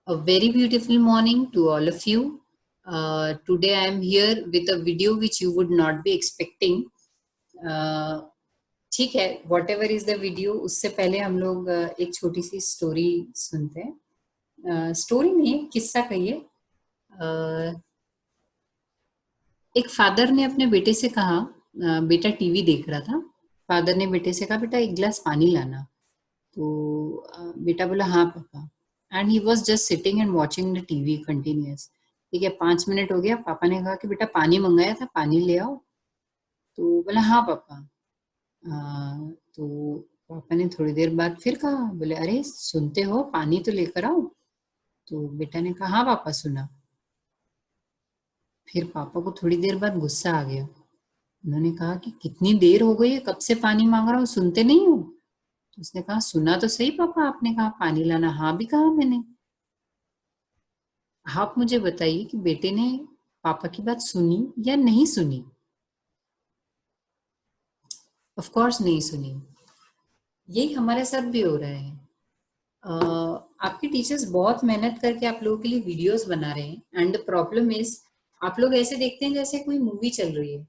A very beautiful morning to all of you. Today I am here with a video which you would not be expecting. ठीक है, what ever is the video, उससे पहले हम लोग एक छोटी सी story सुनते हैं. स्टोरी नहीं, किस्सा कहिए. एक फादर ने अपने बेटे से कहा, बेटा टीवी देख रहा था. फादर ने बेटे से कहा, बेटा एक गिलास पानी लाना. तो बेटा बोला, हाँ पापा. And he was just sitting and watching the TV continuous. ठीक है, 5 मिनट हो गया. पापा ने कहा कि बेटा पानी मंगाया था, पानी ले आओ. तो बोला, हाँ पापा. तो पापा ने थोड़ी देर बाद फिर कहा, बोले, अरे सुनते हो, पानी तो लेकर आओ. तो बेटा ने कहा, हाँ पापा सुना. फिर पापा को थोड़ी देर बाद गुस्सा आ गया. उन्होंने कहा कि कितनी देर हो गई है, कब से पानी मांग रहा हूँ, सुनते नहीं हो. तो उसने कहा, सुना तो सही पापा, आपने कहा पानी लाना. हाँ भी कहा मैंने. आप मुझे बताइए कि बेटे ने पापा की बात सुनी या नहीं सुनी. ऑफ कोर्स नहीं सुनी. यही हमारे साथ भी हो रहा है. आपके टीचर्स बहुत मेहनत करके आप लोगों के लिए वीडियोस बना रहे हैं. एंड द प्रॉब्लम इज, आप लोग ऐसे देखते हैं जैसे कोई मूवी चल रही है.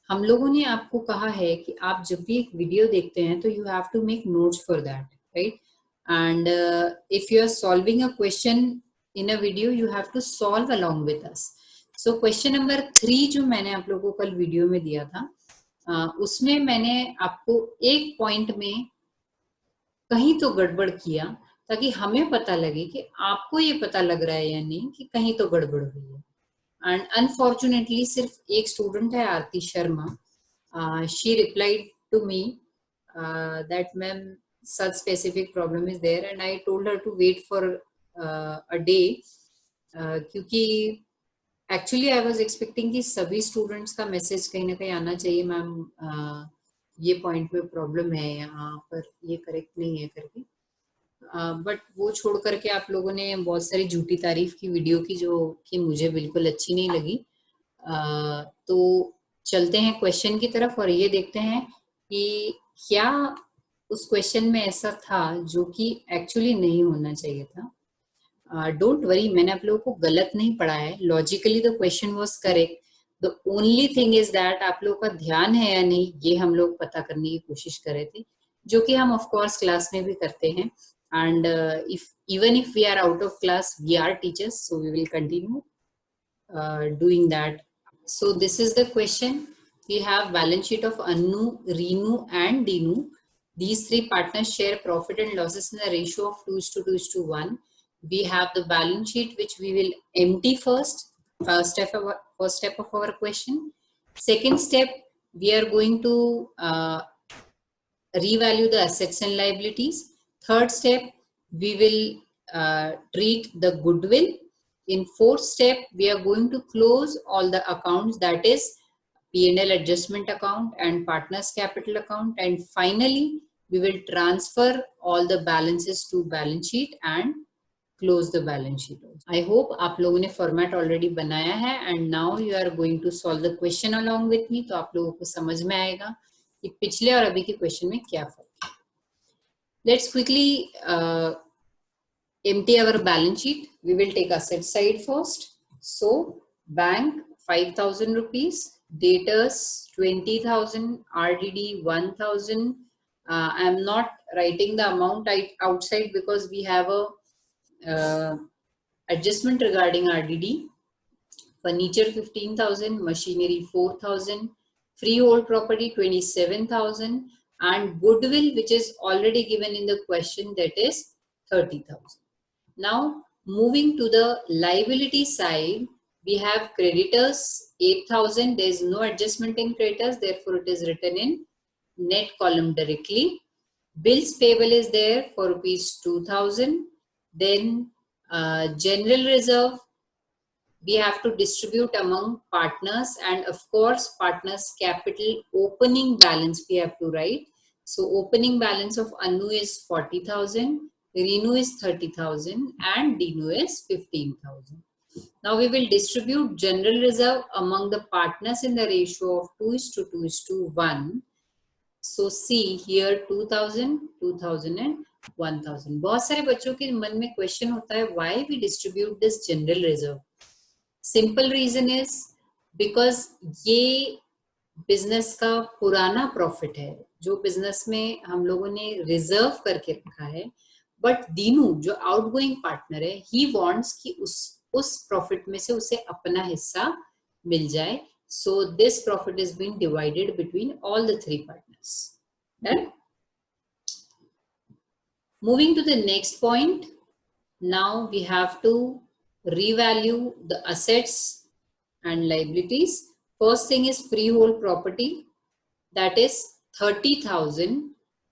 हम लोगों ने आपको कहा है कि आप जब भी एक वीडियो देखते हैं तो you have to make notes for that, right. And if you are solving a question in a video, you have to solve along with us. So question number 3 जो मैंने आप लोगों को कल वीडियो में दिया था, उसमें मैंने आपको एक पॉइंट में कहीं तो गड़बड़ किया, ताकि हमें पता लगे कि आपको ये पता लग रहा है या नहीं कि कहीं तो गड़बड़ हुई है. एंड अनफॉर्चुनेटली सिर्फ एक स्टूडेंट है, Aarti Sharma. She replied to me that ma'am, such specific problem is there, and I told her to wait for a day. क्योंकि एक्चुअली आई वाज एक्सपेक्टिंग कि सभी स्टूडेंट्स का मैसेज कहीं ना कहीं आना चाहिए, मैम ये पॉइंट में प्रॉब्लम है, यहाँ पर ये करेक्ट नहीं है करके. बट वो छोड़ करके आप लोगों ने बहुत सारी झूठी तारीफ की वीडियो की, जो कि मुझे बिल्कुल अच्छी नहीं लगी. तो चलते हैं क्वेश्चन की तरफ और ये देखते हैं कि क्या उस क्वेश्चन में ऐसा था जो कि एक्चुअली नहीं होना चाहिए था. डोंट वरी, मैंने आप लोगों को गलत नहीं पढ़ा है. Logically the question was correct. The only thing is that आप लोगों का ध्यान है या नहीं, ये हम लोग पता करने की कोशिश कर रहे थे, जो कि हम ऑफ कोर्स क्लास में भी करते हैं. And if even if we are out of class, we are teachers, so we will continue doing that. So this is the question. We have balance sheet of Annu, Reenu and Dinu. These three partners share profit and losses in a ratio of 2:1. We have the balance sheet which we will empty first. First step of our question. Second step, we are going to revalue the assets and liabilities. Third step, we will treat the goodwill. In fourth step, we are going to close all the accounts, that is P&L adjustment account and partners capital account. And finally, we will transfer all the balances to balance sheet and close the balance sheet. I hope आप लोगों ने format already बनाया है and now you are going to solve the question along with me. तो आप लोगों को समझ में आएगा कि पिछले और अभी के क्वेश्चन में क्या फर्क है. Let's quickly empty our balance sheet. We will take asset side first. So bank 5,000 rupees, debtors 20,000, RDD 1,000. I am not writing the amount outside because we have a adjustment regarding RDD. Furniture 15,000, machinery 4,000, freehold property 27,000, and goodwill, which is already given in the question, that is 30,000. Now moving to the liability side, we have creditors 8,000. There is no adjustment in creditors, therefore it is written in net column directly. Bills payable is there for rupees 2,000. Then general reserve we have to distribute among partners, and of course partners capital opening balance we have to write. So opening balance of Anu is 40,000, Reenu is 30,000 and Dinu is 15,000. Now we will distribute general reserve among the partners in the ratio of 2:1. So see here 2,000, 2,000 and 1000। बहुत सारे बच्चों के मन में question होता है why we distribute this general reserve. Simple reason is because ये business का पुराना प्रॉफिट है जो बिजनेस में हम लोगों ने रिजर्व करके रखा है, बट दीनू जो आउटगोइंग पार्टनर है ही वांट्स कि उस प्रॉफिट में से उसे अपना हिस्सा मिल जाए। So this profit is being divided between all the three partners. Done. Moving to the next point, now we have to revalue the assets and liabilities. First thing is freehold property, that is 30,000.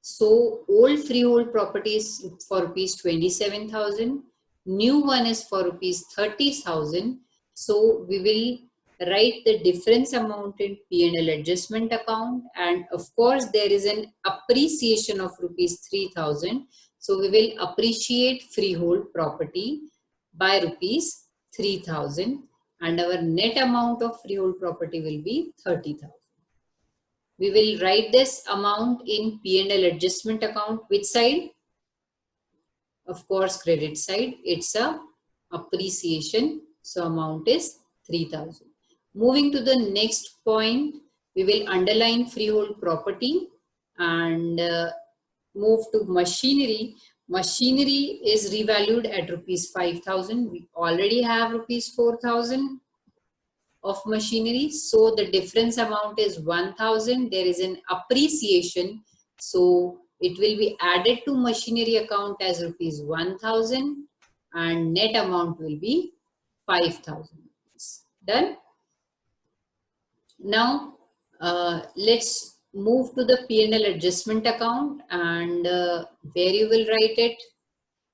So old freehold property is for rupees 27,000. New one is for rupees 30,000. So we will write the difference amount in P&L adjustment account, and of course there is an appreciation of rupees 3,000. So we will appreciate freehold property by rupees 3,000, and our net amount of freehold property will be 30,000. We will write this amount in P&L adjustment account. Which side? Of course, credit side. It's a appreciation. So amount is 3,000. Moving to the next point, we will underline freehold property and move to machinery. Machinery is revalued at rupees 5,000. We already have rupees 4,000 of machinery, so the difference amount is 1,000. There is an appreciation, so it will be added to machinery account as rupees 1,000, and net amount will be 5,000. Done. Now let's move to the P&L adjustment account, and where you will write it.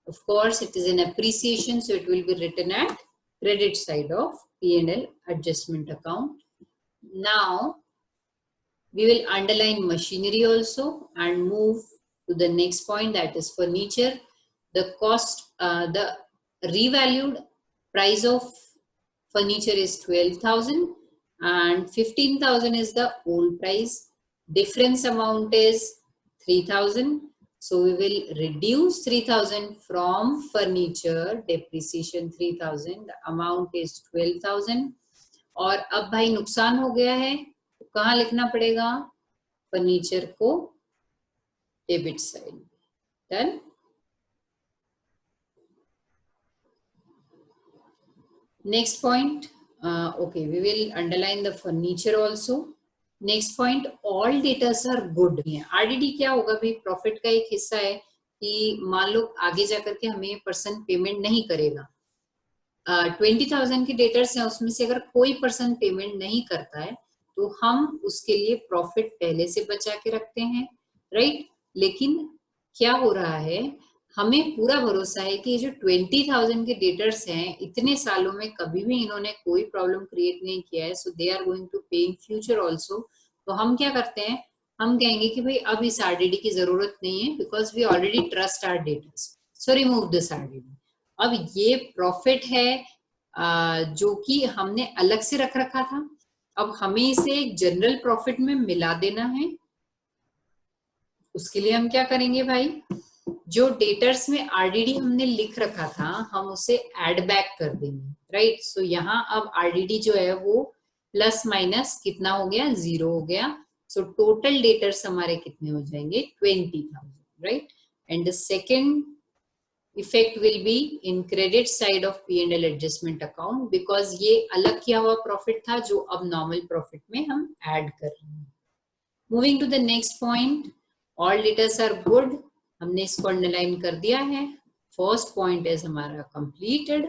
Of course, it is an appreciation, so it will be written at credit side of P&L adjustment account. Now we will underline machinery also and move to the next point, that is furniture. The cost, the revalued price of furniture is 12,000 and 15,000 is the old price. Difference amount is 3,000. So we will reduce 3,000 from furniture, depreciation 3,000, the amount is 12,000. और अब भाई नुकसान हो गया है तो कहाँ लिखना पड़ेगा? फर्नीचर को debit side. Done. Next point, okay, we will underline the furniture also. Next point, all data are good. RDD क्या होगा भाई? प्रॉफिट का एक हिस्सा है कि मान लो आगे जाकर के हमें पर्सन पेमेंट नहीं करेगा, 20,000 के डेटर्स हैं, उसमें से अगर कोई पर्सन पेमेंट नहीं करता है तो हम उसके लिए प्रॉफिट पहले से बचा के रखते हैं, राइट। लेकिन क्या हो रहा है, हमें पूरा भरोसा है कि ये जो 20,000 के डेटर्स हैं इतने सालों में कभी भी इन्होंने कोई प्रॉब्लम क्रिएट नहीं किया है, सो दे आर गोइंग टू पे इन फ्यूचर ऑल्सो। तो हम क्या करते हैं, हम कहेंगे कि भाई अब इस आरडीडी की जरूरत नहीं है because we already trust our debtors, so remove this RDD. अब ये प्रॉफिट है जो कि हमने अलग से रख रखा था, अब हमें इसे एक जनरल प्रॉफिट में मिला देना है। उसके लिए हम क्या करेंगे भाई, जो डेटर्स में आरडीडी हमने लिख रखा था हम उसे ऐड बैक कर देंगे, राइट। सो यहाँ अब आरडीडी जो है वो प्लस माइनस कितना हो गया, 0 हो गया। सो टोटल डेटर्स हमारे कितने हो जाएंगे, 20,000, right. And the second effect will be in credit side of P&L adjustment account, because ये अलग किया हुआ प्रॉफिट था जो अब नॉर्मल प्रॉफिट में हम ऐड कर रहे हैं। Moving to the next point, all debtors are good, हमने इसको अंडरलाइन कर दिया है। फर्स्ट पॉइंट इज हमारा completed.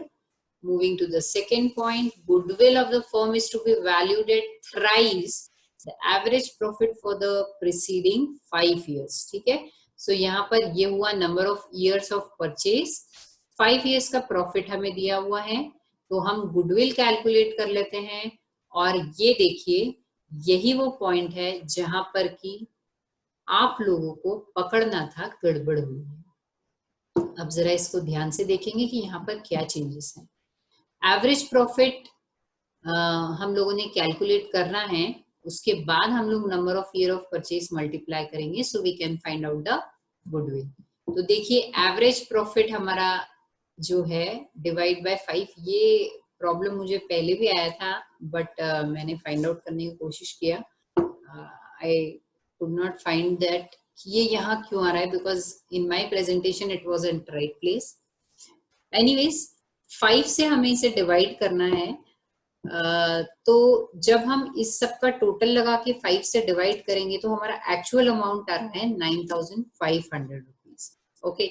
Moving to the second point, goodwill of the firm is to be valued at thrice the average profit for the preceding 5 years, ठीक है। So यहाँ पर ये हुआ number of years of purchase, 5 years का profit हमें दिया हुआ है, तो हम गुडविल कैलकुलेट कर लेते हैं। और ये देखिए यही वो पॉइंट है जहां पर कि आप लोगों को पकड़ना था, गड़बड़ हुई है। अब जरा इसको ध्यान से देखेंगे कि यहाँ पर क्या चेंजेस हैं। एवरेज प्रॉफिट हम लोगों ने कैलकुलेट करना है, उसके बाद हम लोग number of year of purchase multiply करेंगे, so we can find out the goodwill. तो देखिए एवरेज प्रॉफिट हमारा जो है डिवाइड बाय 5, ये प्रॉब्लम मुझे पहले भी आया था बट मैंने फाइंड आउट करने की कोशिश किया. I could not find that ये यहाँ क्यों आ रहा है, because in my presentation it was in right place. Anyways 5 से हमें इसे डिवाइड करना है. तो जब हम इस सब का टोटल लगा के 5 से डिवाइड करेंगे तो हमारा एक्चुअल अमाउंट आ रहा है 9,500 rupees. Okay,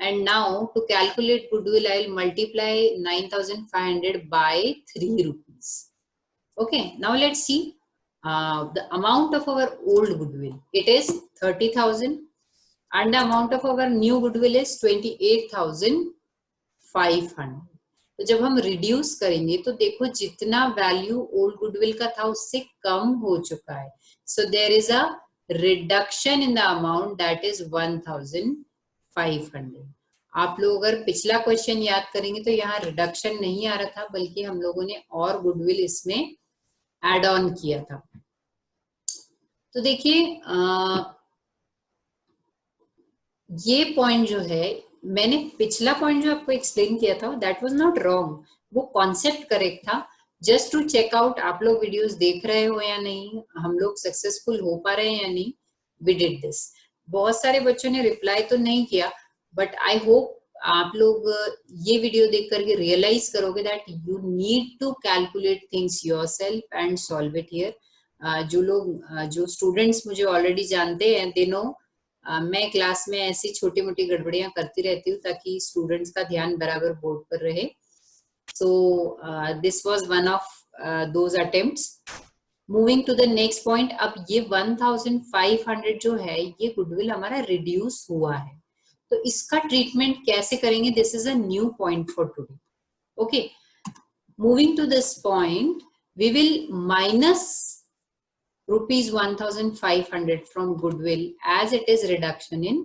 and now to calculate goodwill I will multiply 9,500 by 3 rupees. Okay, now let's see the amount of our old goodwill. It is 30,000 and the amount of our new goodwill is 28,500. तो जब हम reduce करेंगे तो देखो जितना value old goodwill का था उससे कम हो चुका है. So there is a reduction in the amount that is 1,500. आप लोग अगर पिछला क्वेश्चन याद करेंगे तो यहाँ रिडक्शन नहीं आ रहा था, बल्कि हम लोगों ने और गुडविल इसमें एड ऑन किया था. तो देखिए ये पॉइंट जो है, मैंने पिछला पॉइंट जो आपको एक्सप्लेन किया था दैट वाज नॉट रॉन्ग, वो कॉन्सेप्ट करेक्ट था. जस्ट टू चेक आउट आप लोग वीडियोस देख रहे हो या नहीं, हम लोग सक्सेसफुल हो पा रहे हैं या नहीं. We did this. बहुत सारे बच्चों ने रिप्लाई तो नहीं किया, बट आई होप आप लोग ये वीडियो देख करके रियलाइज करोगे that you need to calculate things yourself and solve it here. जो स्टूडेंट्स मुझे ऑलरेडी जानते हैं दे नो मैं क्लास में ऐसी छोटी मोटी गड़बड़ियां करती रहती हूँ ताकि स्टूडेंट्स का ध्यान बराबर बोर्ड पर रहे. So this was one of those attempts. Moving to the next point. अब ये 1,500 जो है ये गुडविल हमारा रिड्यूस हुआ है, तो इसका ट्रीटमेंट कैसे करेंगे, this is a new point for today. Okay, moving to this point we will minus rupees 1,500 from goodwill as it is reduction in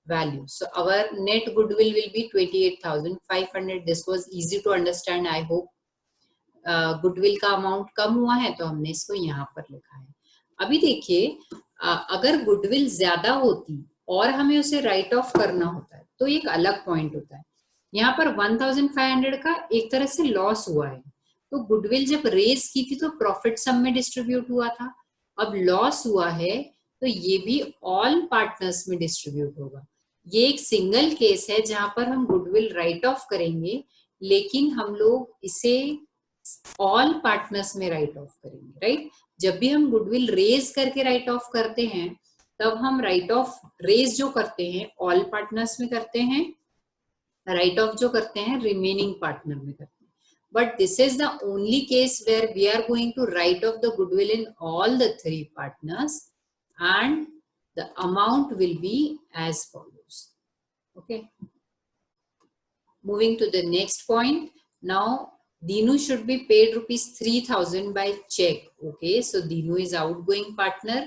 value. So our net goodwill will be 28,500. This was easy to understand. I hope goodwill का amount कम हुआ है तो हमने इसको यहाँ पर लिखा है. अभी देखिए अगर goodwill ज्यादा होती और हमें उसे राइट ऑफ करना होता है तो एक अलग पॉइंट होता है. यहाँ पर 1,500 का एक तरह से लॉस हुआ है, तो गुडविल जब रेज की थी तो प्रॉफिट सम में डिस्ट्रीब्यूट हुआ था. अब लॉस हुआ है तो ये भी ऑल पार्टनर्स में डिस्ट्रीब्यूट होगा. ये एक सिंगल केस है जहां पर हम गुडविल राइट ऑफ करेंगे, लेकिन हम लोग इसे ऑल पार्टनर्स में राइट ऑफ करेंगे. राइट, जब भी हम गुडविल रेज करके राइट ऑफ करते हैं तब हम राइट ऑफ रेज जो करते हैं ऑल पार्टनर्स में करते हैं, राइट ऑफ जो करते हैं रिमेनिंग पार्टनर में करते हैं. But this is the only case where we are going to write off the goodwill in all the 3 partners and the amount will be as follows. Okay. Moving to the next point. Now, Dinu should be paid rupees 3,000 by check. Okay. So, Dinu is outgoing partner.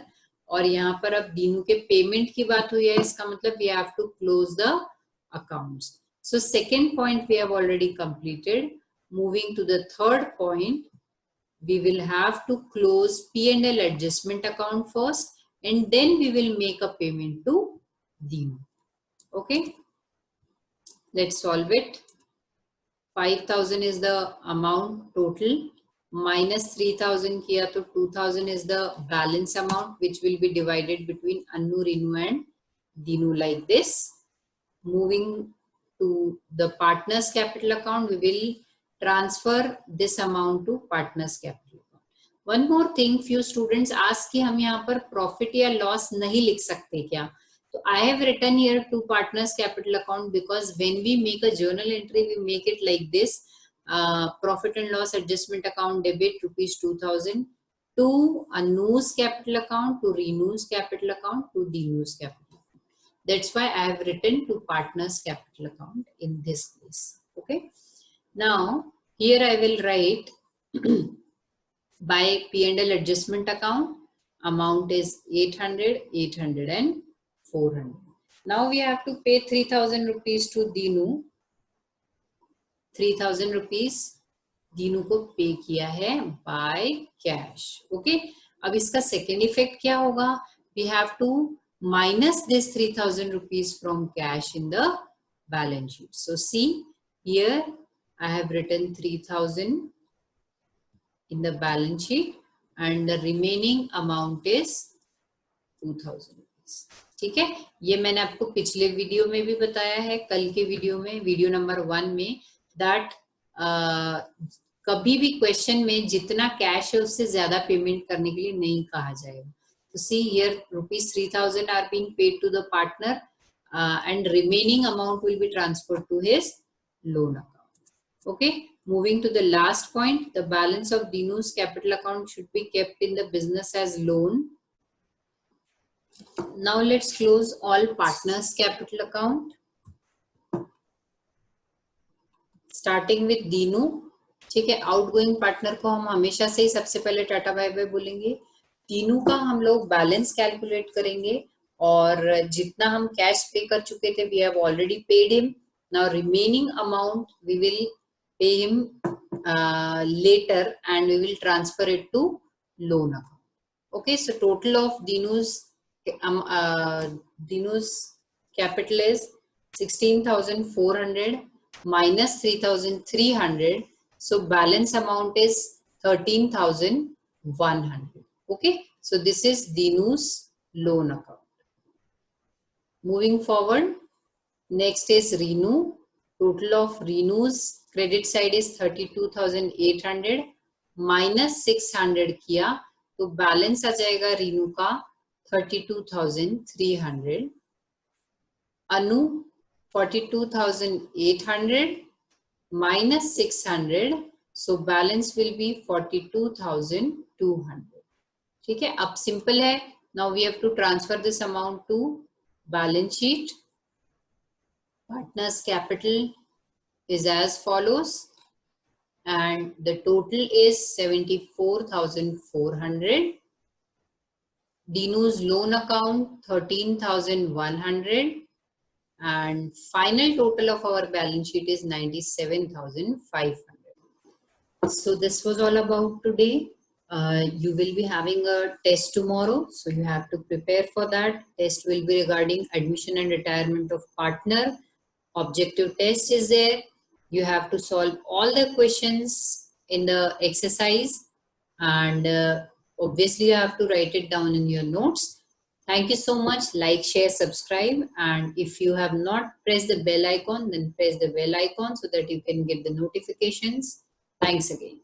और यहाँ पर अब Dinu के payment की बात हुई है, इसका मतलब we have to close the accounts. So, second point we have already completed. Moving to the third point, we will have to close P&L adjustment account first and then we will make a payment to Dinu. Okay, let's solve it. 5,000 is the amount total, minus 3,000 किया तो 2,000 is the balance amount which will be divided between Annu, Rinu and Dinu like this. Moving to the partners capital account, we will transfer this amount to partners capital account. One more thing, few students ask कि हम यहाँ पर profit या loss नहीं लिख सकते क्या? तो I have written here to partners capital account because when we make a journal entry, we make it like this: profit and loss adjustment account debit rupees 2,000 to Anu's capital account, to Renu's capital account, to Dinu's capital account. That's why I have written to partners capital account in this place. Okay. Now, here I will write by P&L adjustment account, amount is 800, 800 and 400. Now we have to pay 3,000 rupees to Dinu. 3,000 rupees Dinu को पे किया है by cash. Okay. अब इसका second effect क्या होगा? We have to minus this 3,000 rupees from cash in the balance sheet. So see here, I have written 3,000 in the balance sheet and the remaining amount is 2,000 rupees. ठीक है, ये मैंने आपको पिछले वीडियो में भी बताया है, कल के वीडियो में, वीडियो नंबर 1 में, दैट कभी भी क्वेश्चन में जितना कैश है उससे ज्यादा पेमेंट करने के लिए नहीं कहा जाएगा. तो see here rupees 3,000 are being paid to the partner and remaining amount will be transferred to his loan account. Okay, moving to the last point, the balance of Dinu's capital account should be kept in the business as loan. Now let's close all partners capital account, starting with Dinu. ठीक है, outgoing partner को हम हमेशा से ही सबसे पहले tata bye bye बोलेंगे. तीनों का हम लोग बैलेंस कैलकुलेट करेंगे और जितना हम कैश पे कर चुके थे, we have already paid him. Now remaining amount we will pay him later and we will transfer it to loan account. Okay, so total of Dinu's capital is 16,400 minus 3,300. So balance amount is 13,100. Okay, so this is Dinu's loan account. Moving forward, next is Renu. Total of Renu's credit side is 32,800 minus 600 किया तो balance आ जाएगा रीनू का 32,300. अनु 42,800 minus 600, so balance will be 42,200. ठीक है, अब simple है. Now we have to transfer this amount to balance sheet. Partners capital is as follows, and the total is 74,400. Dinu's loan account 13,100. And final total of our balance sheet is 97,500. So this was all about today. You will be having a test tomorrow, so you have to prepare for that. Test will be regarding admission and retirement of partner. Objective test is there. You have to solve all the questions in the exercise, and obviously you have to write it down in your notes. Thank you so much. Like, share, subscribe, and if you have not pressed the bell icon, then press the bell icon so that you can get the notifications. Thanks again.